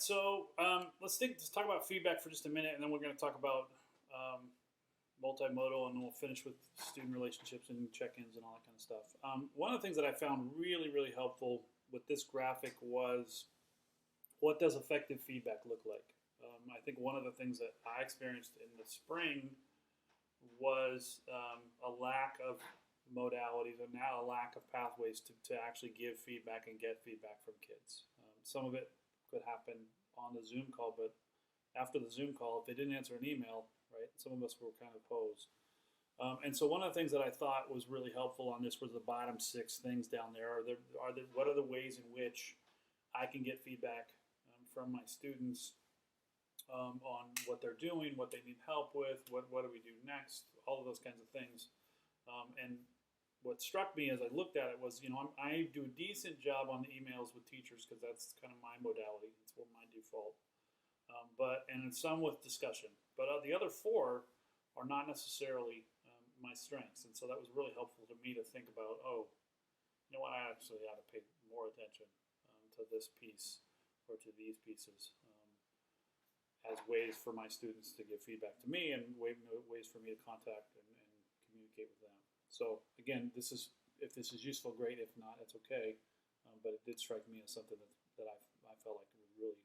right, so let's talk about feedback for just a minute, and then we're going to talk about um, multimodal, and then we'll finish with student relationships and check-ins and all that kind of stuff. One of the things that I found really, really helpful with this graphic was what does effective feedback look like? I think one of the things that I experienced in the spring was a lack of modalities, and now a lack of pathways to actually give feedback and get feedback from kids. Some of it could happen on the Zoom call, but after the Zoom call, if they didn't answer an email, right, some of us were kind of posed. And so one of the things that I thought was really helpful on this was the bottom 6 things down there. What are the ways in which I can get feedback from my students on what they're doing, what they need help with, what do we do next, all of those kinds of things. And what struck me as I looked at it was, I do a decent job on the emails with teachers because that's kind of my modality. It's what my default. And some with discussion. But the other 4 are not necessarily my strengths. And so that was really helpful to me to think about, you know what, I actually ought to pay more attention to this piece or to these pieces as ways for my students to give feedback to me and ways for me to contact and communicate with them. So again, if this is useful, great. If not, it's okay. But it did strike me as something that I felt like would really